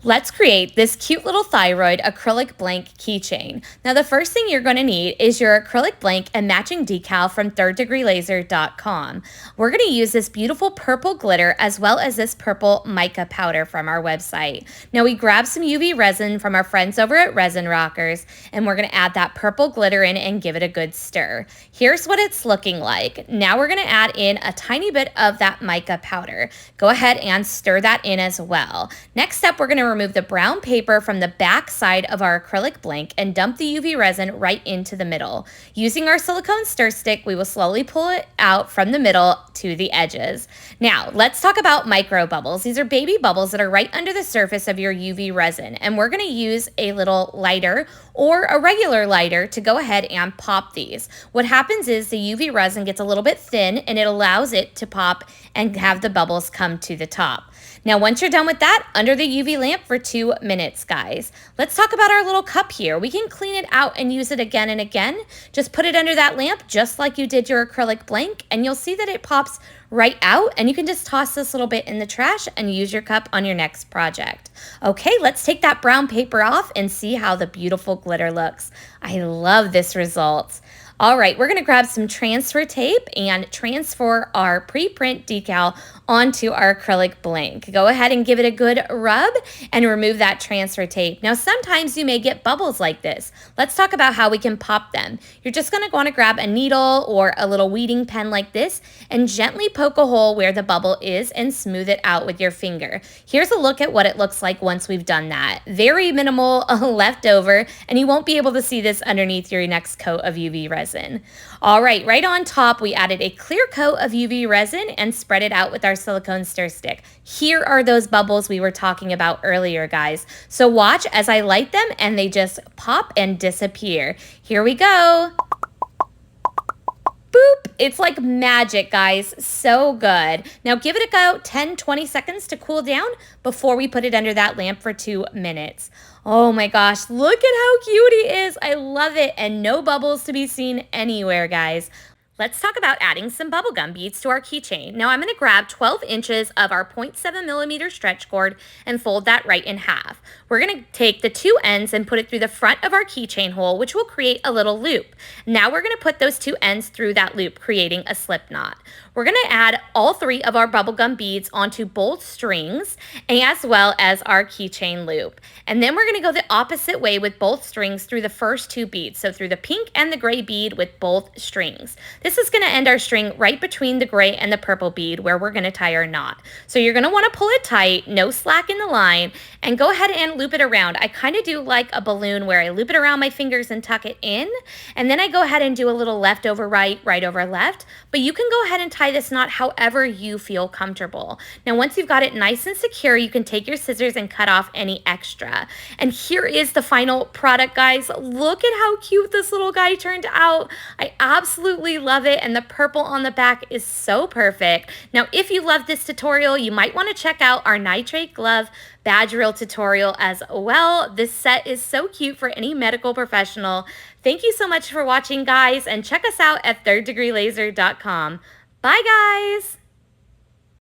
Let's create this cute little thyroid acrylic blank keychain. Now, the first thing you're going to need is your acrylic blank and matching decal from thirddegreelaser.com. We're going to use this beautiful purple glitter as well as this purple mica powder from our website. Now, we grabbed some UV resin from our friends over at Resin Rockers, and we're going to add that purple glitter in and give it a good stir. Here's what it's looking like. Now we're going to add in a tiny bit of that mica powder. Go ahead and stir that in as well. Next step, we're going to remove the brown paper from the back side of our acrylic blank and dump the UV resin right into the middle. Using our silicone stir stick, we will slowly pull it out from the middle to the edges. Now, let's talk about micro bubbles. These are baby bubbles that are right under the surface of your UV resin, and we're going to use a little lighter or a regular lighter to go ahead and pop these. What happens is the UV resin gets a little bit thin and it allows it to pop and have the bubbles come to the top. Now, once you're done with that, under the UV lamp for 2 minutes, guys. Let's talk about our little cup here. We can clean it out and use it again and again. Just put it under that lamp just like you did your acrylic blank, and you'll see that it pops right out, and you can just toss this little bit in the trash and use your cup on your next project. Okay, let's take that brown paper off and see how the beautiful glitter looks. I love this result. All right, we're going to grab some transfer tape and transfer our pre-print decal onto our acrylic blank. Go ahead and give it a good rub and remove that transfer tape. Now, sometimes you may get bubbles like this. Let's talk about how we can pop them. You're just going to want to grab a needle or a little weeding pen like this and gently poke a hole where the bubble is and smooth it out with your finger. Here's a look at what it looks like once we've done that. Very minimal left over, and you won't be able to see this underneath your next coat of UV resin. All right, right on top, we added a clear coat of UV resin and spread it out with our silicone stir stick. Here are those bubbles we were talking about earlier, guys. So watch as I light them and they just pop and disappear. Here we go. Boop. It's like magic, guys. So good. Now give it about 10-20 seconds to cool down before we put it under that lamp for 2 minutes. Oh my gosh, look at how cute he is. I love it, and no bubbles to be seen anywhere, guys. Let's talk about adding some bubblegum beads to our keychain. Now I'm going to grab 12 inches of our 0.7 millimeter stretch cord and fold that right in half. We're going to take the two ends and put it through the front of our keychain hole, which will create a little loop. Now we're going to put those two ends through that loop, creating a slip knot. We're going to add all 3 of our bubblegum beads onto both strings as well as our keychain loop. And then we're going to go the opposite way with both strings through the first 2 beads. So through the pink and the gray bead with both strings. This is going to end our string right between the gray and the purple bead where we're going to tie our knot. So you're going to want to pull it tight, no slack in the line, and go ahead and loop it around. I kind of do like a balloon where I loop it around my fingers and tuck it in, and then I go ahead and do a little left over right, right over left, but you can go ahead and tie this knot however you feel comfortable. Now, once you've got it nice and secure, you can take your scissors and cut off any extra. And here is the final product, guys. Look at how cute this little guy turned out. I absolutely love it, and the purple on the back is so perfect. Now, if you love this tutorial, you might want to check out our nitrate glove badge reel tutorial as well. This set is so cute for any medical professional. Thank you so much for watching, guys, and check us out at thirddegreelaser.com. Bye, guys.